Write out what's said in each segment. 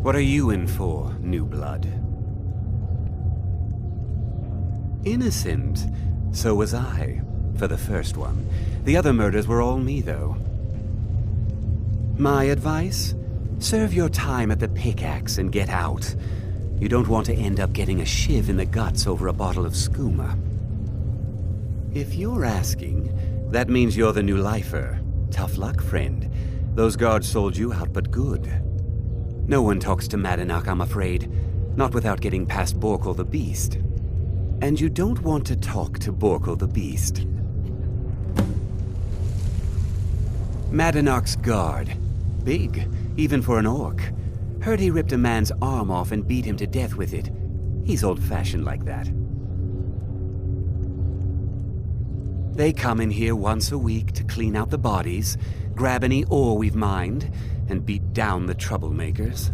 What are you in for, new blood? Innocent. So was I, for the first one. The other murders were all me, though. My advice? Serve your time at the pickaxe and get out. You don't want to end up getting a shiv in the guts over a bottle of skooma. If you're asking, that means you're the new lifer. Tough luck, friend. Those guards sold you out, but good. No one talks to Madanach, I'm afraid. Not without getting past Borkul the Beast. And you don't want to talk to Borkul the Beast. Madanach's guard. Big, even for an orc. Heard he ripped a man's arm off and beat him to death with it. He's old-fashioned like that. They come in here once a week to clean out the bodies, grab any ore we've mined, and beat down the troublemakers.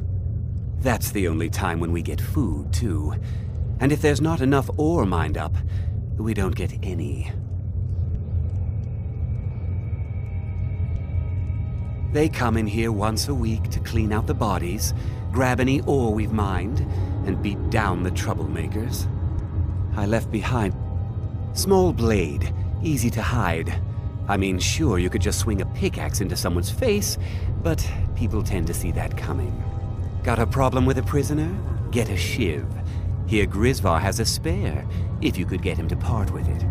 That's the only time when we get food, too. And if there's not enough ore mined up, we don't get any. They come in here once a week to clean out the bodies, grab any ore we've mined, and beat down the troublemakers. I left behind small blade, easy to hide. I mean, sure, you could just swing a pickaxe into someone's face, but people tend to see that coming. Got a problem with a prisoner? Get a shiv. Here Grisvar has a spare, if you could get him to part with it.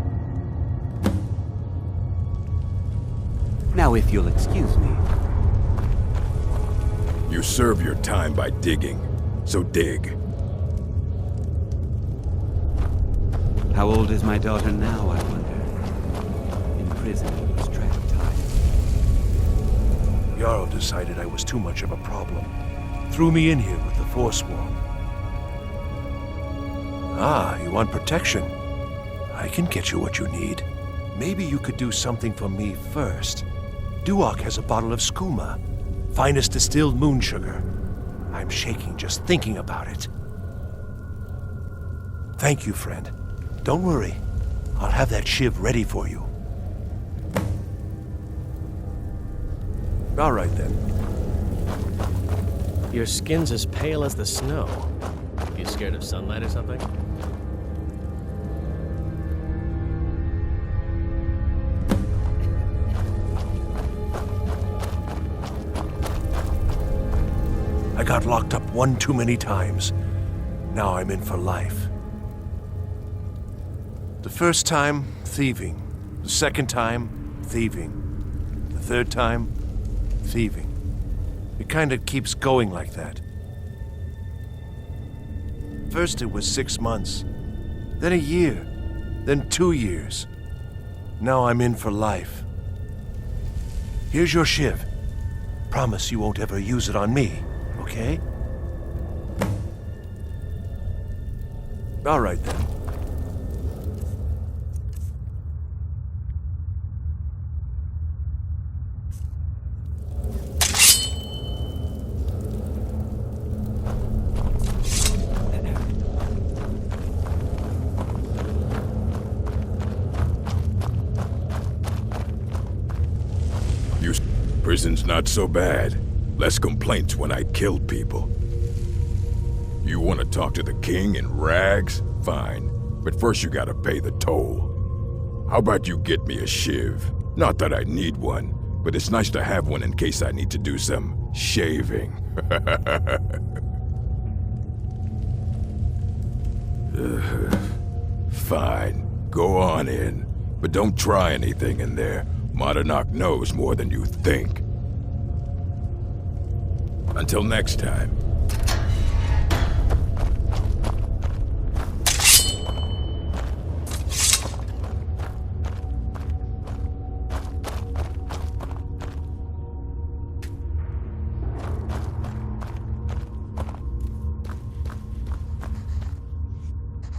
Now, if you'll excuse me. You serve your time by digging, so dig. How old is my daughter now, I wonder? In prison, he was trap-tied. Jarl decided I was too much of a problem. Threw me in here with the Forsworn. Ah, you want protection? I can get you what you need. Maybe you could do something for me first. Duak has a bottle of skooma. Finest distilled moon sugar. I'm shaking just thinking about it. Thank you, friend. Don't worry. I'll have that shiv ready for you. All right, then. Your skin's as pale as the snow. You scared of sunlight or something? I got locked up one too many times. Now I'm in for life. The first time, thieving. The second time, thieving. The third time, thieving. It kind of keeps going like that. First it was 6 months, then a year, then 2 years. Now I'm in for life. Here's your shiv. Promise you won't ever use it on me, okay? All right then. Prison's not so bad. Less complaints when I killed people. You want to talk to the king in rags? Fine. But first you gotta pay the toll. How about you get me a shiv? Not that I need one, but it's nice to have one in case I need to do some shaving. Fine. Go on in. But don't try anything in there. Madanach knows more than you think. Until next time.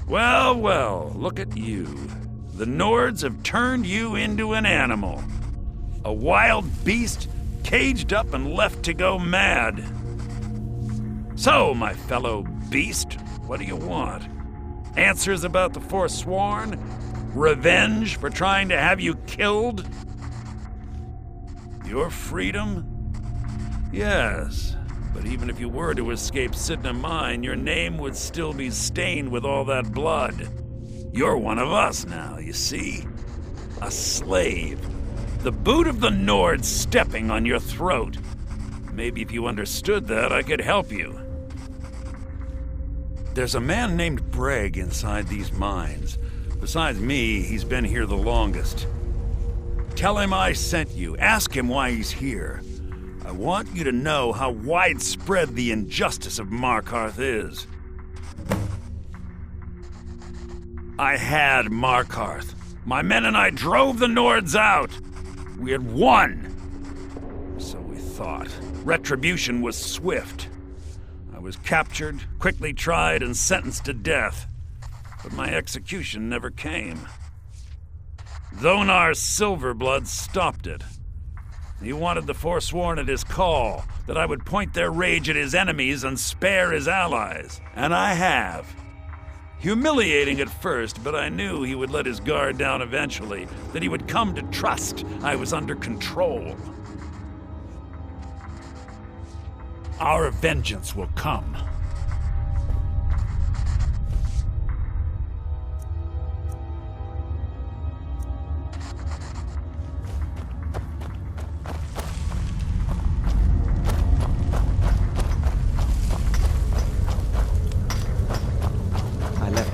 Well, well, look at you. The Nords have turned you into an animal. A wild beast caged up and left to go mad. So, my fellow beast, what do you want? Answers about the Forsworn? Revenge for trying to have you killed? Your freedom? Yes, But even if you were to escape Sidna Mine, your name would still be stained with all that blood. You're one of us now, you see? A slave. The boot of the Nord stepping on your throat. Maybe if you understood that, I could help you. There's a man named Breg inside these mines. Besides me, he's been here the longest. Tell him I sent you. Ask him why he's here. I want you to know how widespread the injustice of Markarth is. I had Markarth. My men and I drove the Nords out. We had won. So we thought. Retribution was swift. I was captured, quickly tried, and sentenced to death. But my execution never came. Zonar's Silverblood stopped it. He wanted the Forsworn at his call, that I would point their rage at his enemies and spare his allies. And I have. Humiliating at first, but I knew he would let his guard down eventually, that he would come to trust I was under control. Our vengeance will come.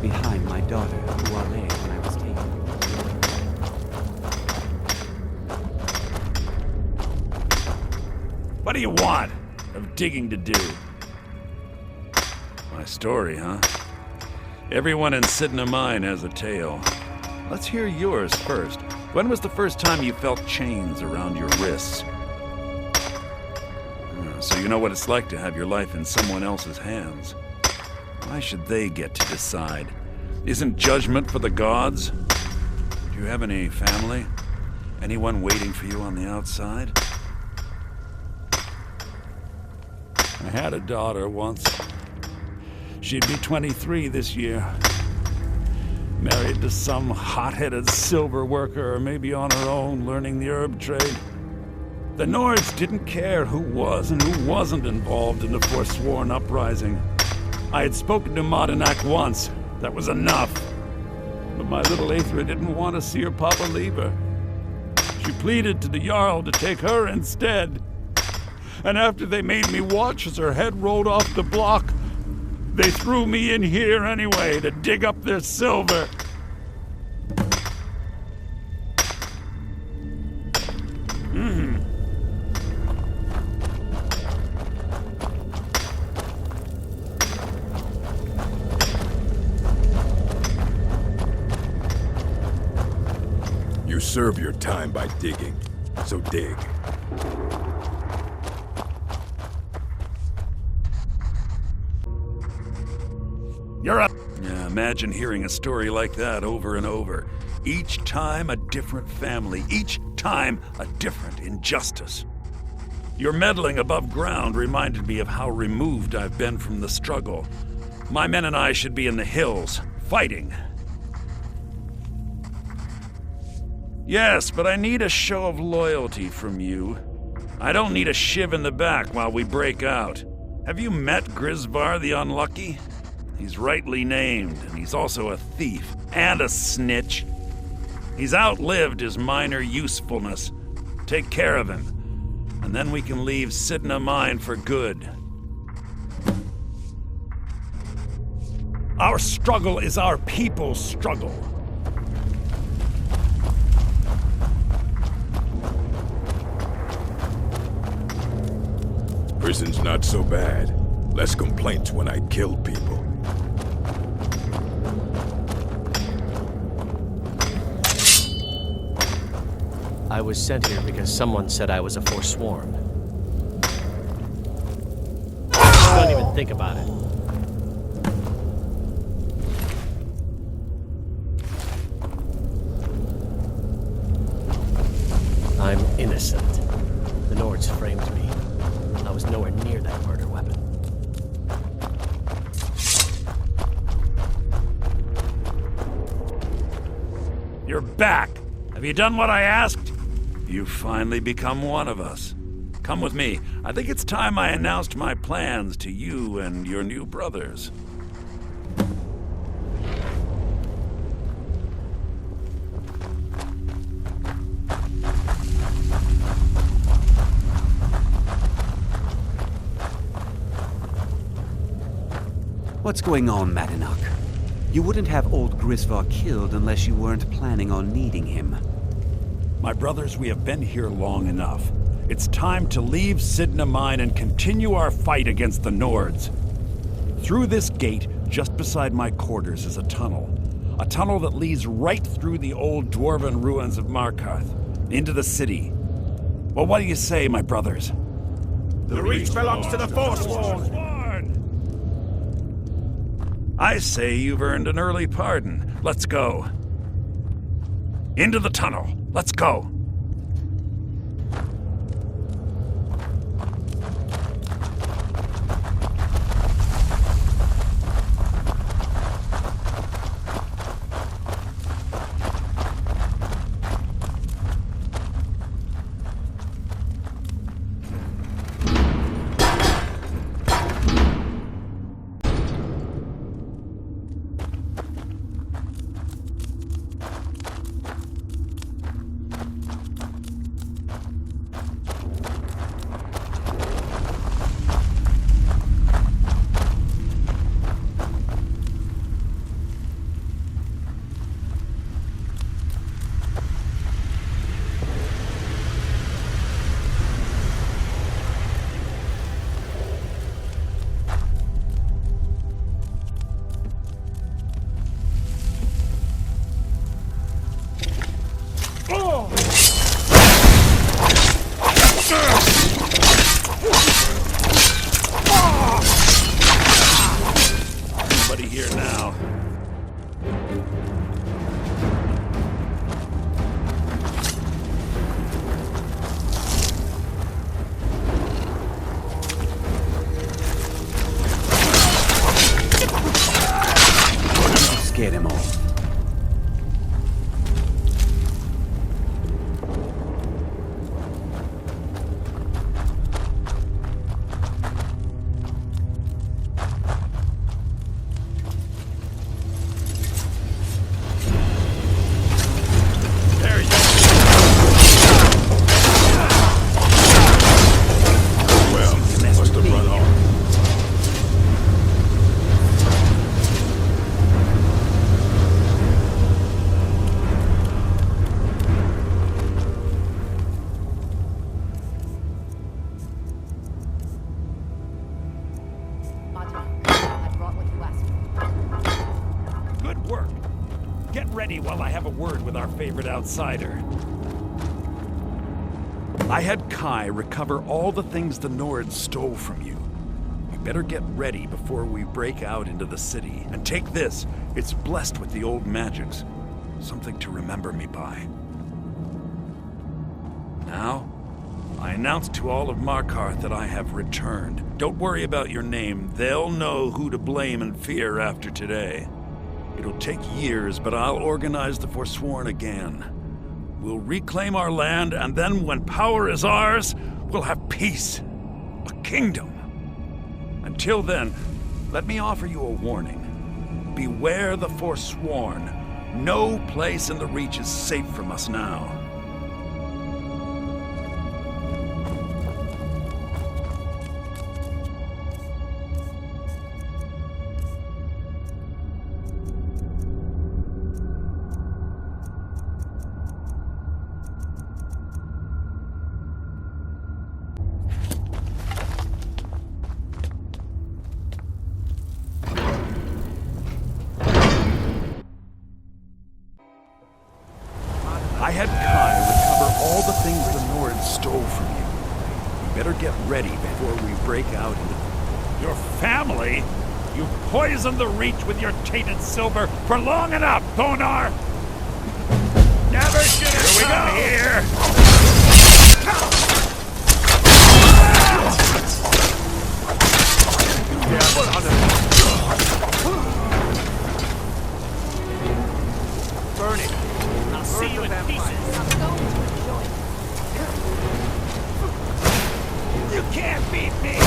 Behind my daughter, Wale, when I was taken. What do you want? Of digging to do? My story, huh? Everyone in Sidna Mine has a tale. Let's hear yours first. When was the first time you felt chains around your wrists? So you know what it's like to have your life in someone else's hands. Why should they get to decide? Isn't judgment for the gods? Do you have any family? Anyone waiting for you on the outside? I had a daughter once. She'd be 23 this year. Married to some hot-headed silver worker, or maybe on her own, learning the herb trade. The Nords didn't care who was and who wasn't involved in the Forsworn uprising. I had spoken to Modinak once. That was enough. But my little Aethra didn't want to see her papa leave her. She pleaded to the Jarl to take her instead. And after they made me watch as her head rolled off the block, they threw me in here anyway to dig up their silver. You serve your time by digging, so dig. You're up. Yeah, imagine hearing a story like that over and over. Each time a different family, each time a different injustice. Your meddling above ground reminded me of how removed I've been from the struggle. My men and I should be in the hills, fighting. Yes, but I need a show of loyalty from you. I don't need a shiv in the back while we break out. Have you met Grisvar the Unlucky? He's rightly named, and he's also a thief and a snitch. He's outlived his minor usefulness. Take care of him, and then we can leave Sidna Mine for good. Our struggle is our people's struggle. Prison's not so bad. Less complaints when I kill people. I was sent here because someone said I was a Forsworn. Don't even think about it. I'm innocent. The Nords framed me. I was nowhere near that murder weapon. You're back. Have you done what I asked? You've finally become one of us. Come with me. I think it's time I announced my plans to you and your new brothers. What's going on, Madanach? You wouldn't have old Grisvar killed unless you weren't planning on needing him. My brothers, we have been here long enough. It's time to leave Sidna Mine and continue our fight against the Nords. Through this gate, just beside my quarters, is a tunnel. A tunnel that leads right through the old dwarven ruins of Markarth, into the city. Well, what do you say, my brothers? The Reach belongs to the Forsworn! I say you've earned an early pardon. Let's go. Into the tunnel. Let's go. Get him all. While I have a word with our favorite outsider. I had Kai recover all the things the Nords stole from you. You better get ready before we break out into the city. And take this. It's blessed with the old magics. Something to remember me by. Now, I announce to all of Markarth that I have returned. Don't worry about your name. They'll know who to blame and fear after today. It'll take years, but I'll organize the Forsworn again. We'll reclaim our land, and then when power is ours, we'll have peace. A kingdom. Until then, let me offer you a warning. Beware the Forsworn. No place in the Reach is safe from us now. I had Kai recover all the things the Nords stole from you. You better get ready before we break out into... Your family? You poisoned the Reach with your tainted silver for long enough, Thonar! Never should have come here! Burn it! See you in pieces. beat me!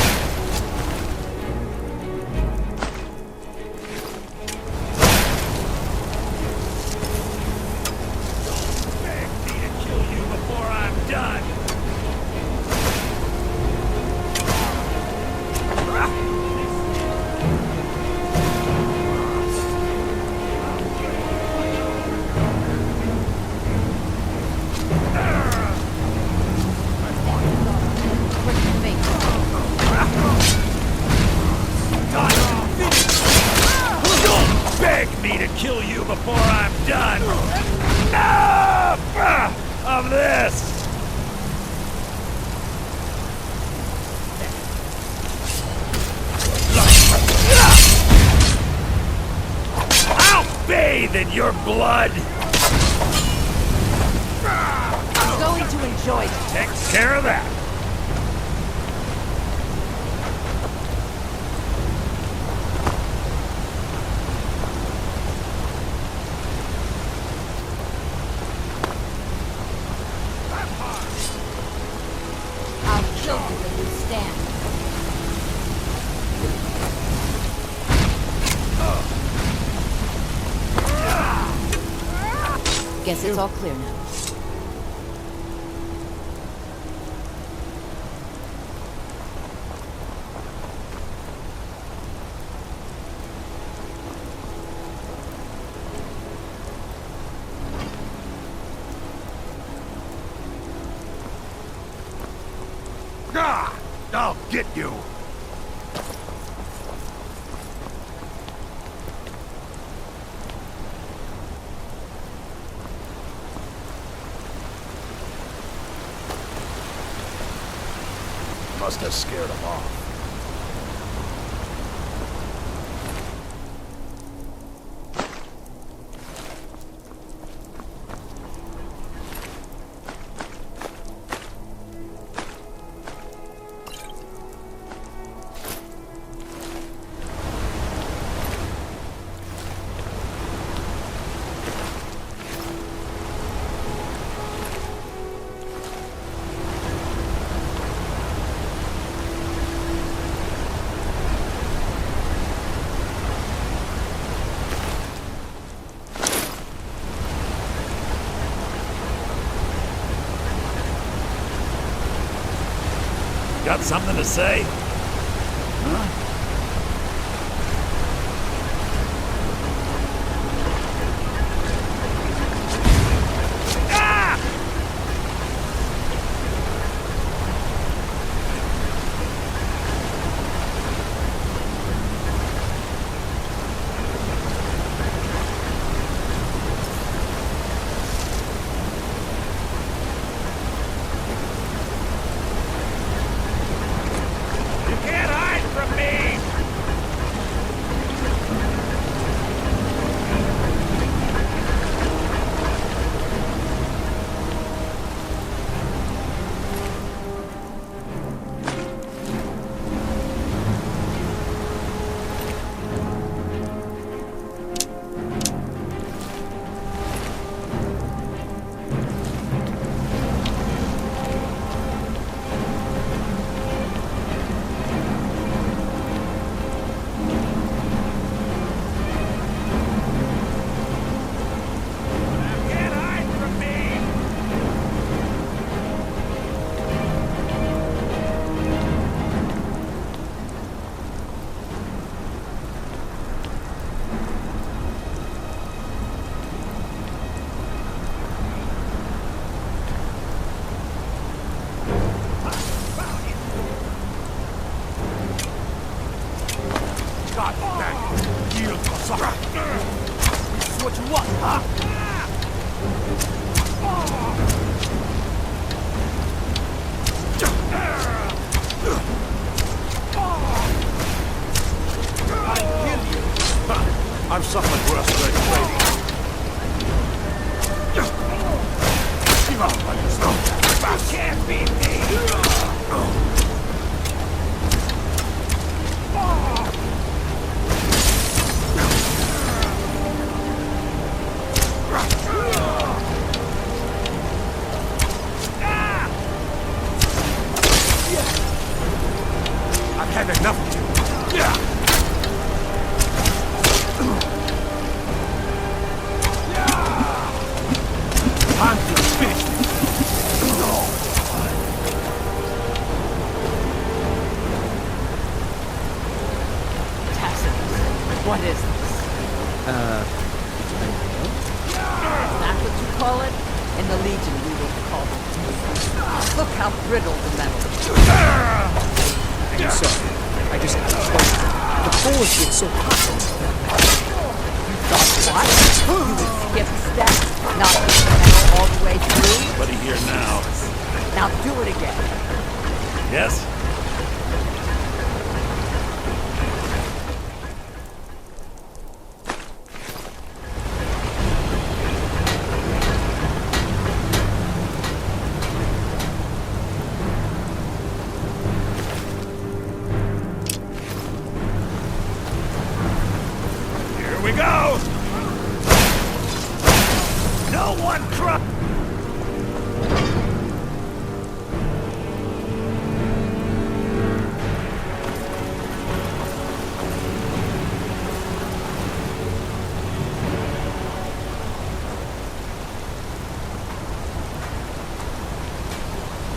Don't beg me to kill you before I'm done! Don't beg me to kill you before I'm done! Enough of this! I'll bathe in your blood! I'm going to enjoy it. Take care of that! I'll kill you when you stand. Guess it's all clear now. Ah! I'll get you! Must have scared him off. Got something to say? Huh? You can't hide from me! Had enough of you. Time to finish this. Tacitus, what is this? Is that what you call it? In the Legion, we would call it. Look how brittle the metal is. I'm sorry. I just had to tell you. The forge gets so hot. What? You would skip steps, not the metal all the way through? Buddy here now. Now do it again. Yes? Here we go! No one try!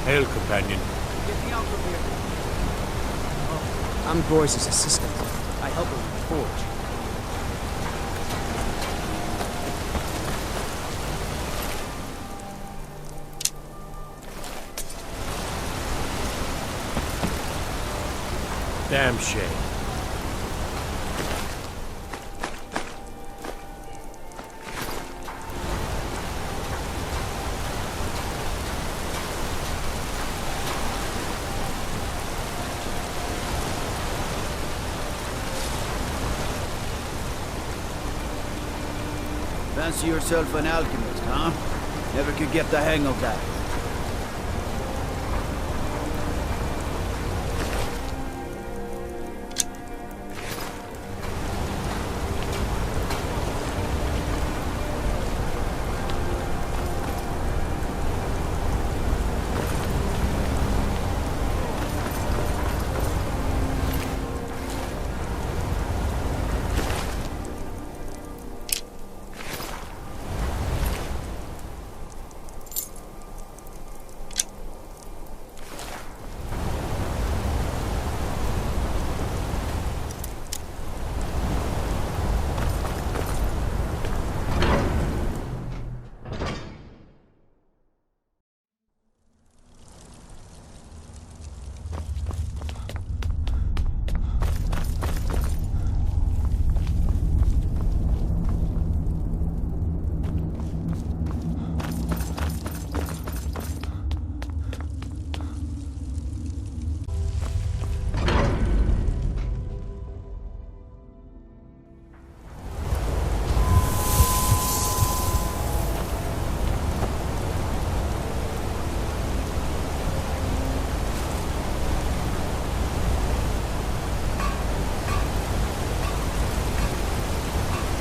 Hail, companion. Get me out from here. Oh, I'm Groyce's assistant. I help him with the forge. Damn shame. Fancy yourself an alchemist, huh? Never could get the hang of that.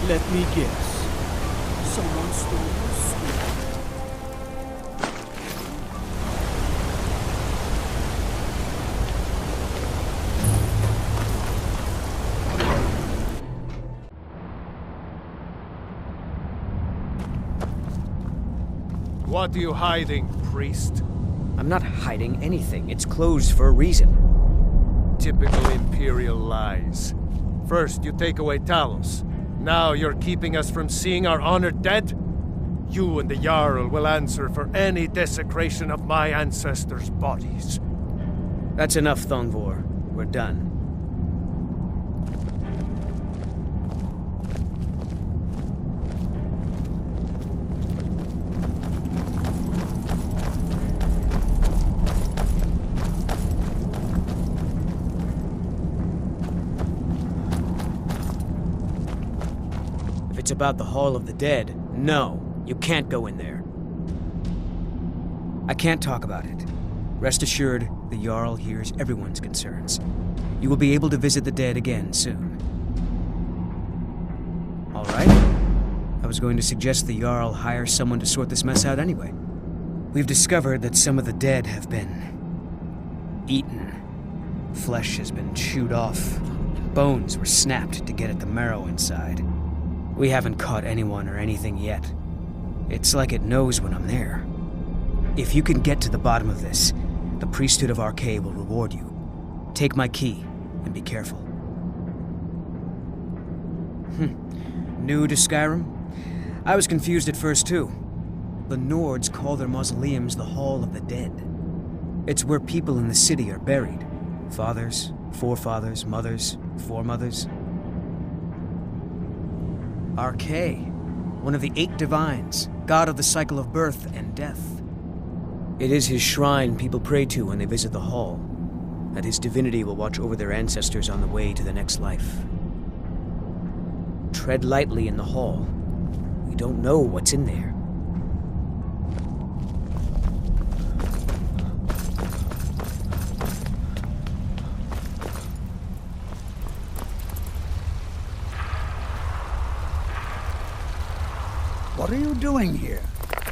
Let me guess. Someone stole your sword. What are you hiding, priest? I'm not hiding anything. It's closed for a reason. Typical Imperial lies. First, you take away Talos. Now you're keeping us from seeing our honored dead? You and the Jarl will answer for any desecration of my ancestors' bodies. That's enough, Thongvor. We're done. If it's about the Hall of the Dead, no, you can't go in there. I can't talk about it. Rest assured, the Jarl hears everyone's concerns. You will be able to visit the dead again soon. All right. I was going to suggest the Jarl hire someone to sort this mess out anyway. We've discovered that some of the dead have been eaten. Flesh has been chewed off. Bones were snapped to get at the marrow inside. We haven't caught anyone or anything yet. It's like it knows when I'm there. If you can get to the bottom of this, the priesthood of RK will reward you. Take my key, and be careful. New to Skyrim? I was confused at first, too. The Nords call their mausoleums the Hall of the Dead. It's where people in the city are buried. Fathers, forefathers, mothers, foremothers. RK, one of the 8 divines, god of the cycle of birth and death. It is his shrine people pray to when they visit the hall, and his divinity will watch over their ancestors on the way to the next life. Tread lightly in the hall. We don't know what's in there. What are you doing here?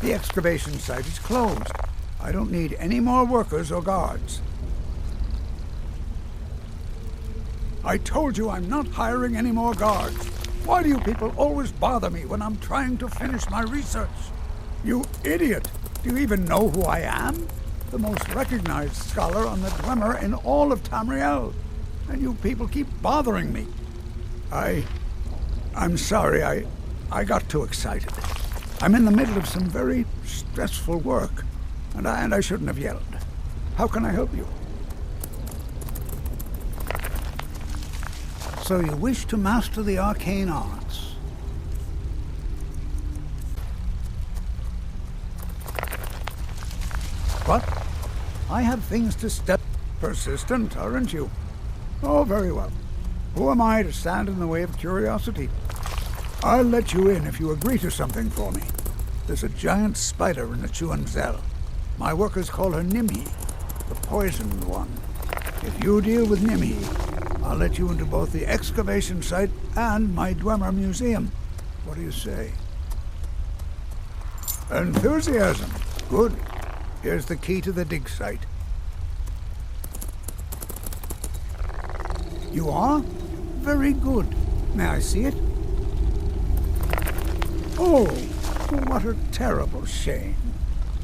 The excavation site is closed. I don't need any more workers or guards. I told you I'm not hiring any more guards. Why do you people always bother me when I'm trying to finish my research? You idiot! Do you even know who I am? The most recognized scholar on the Dwemer in all of Tamriel. And you people keep bothering me. I'm sorry, I got too excited. I'm in the middle of some very stressful work, and I shouldn't have yelled. How can I help you? So you wish to master the arcane arts? What? I have things to step... Persistent, aren't you? Oh, very well. Who am I to stand in the way of curiosity? I'll let you in if you agree to something for me. There's a giant spider in the Chuanzel. My workers call her Nimhi, the poisoned one. If you deal with Nimhi, I'll let you into both the excavation site and my Dwemer museum. What do you say? Enthusiasm. Good. Here's the key to the dig site. You are? Very good. May I see it? Oh, what a terrible shame.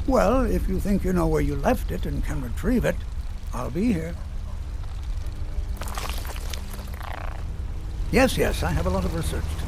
Well, if you think you know where you left it and can retrieve it, I'll be here. Yes, I have a lot of research to do.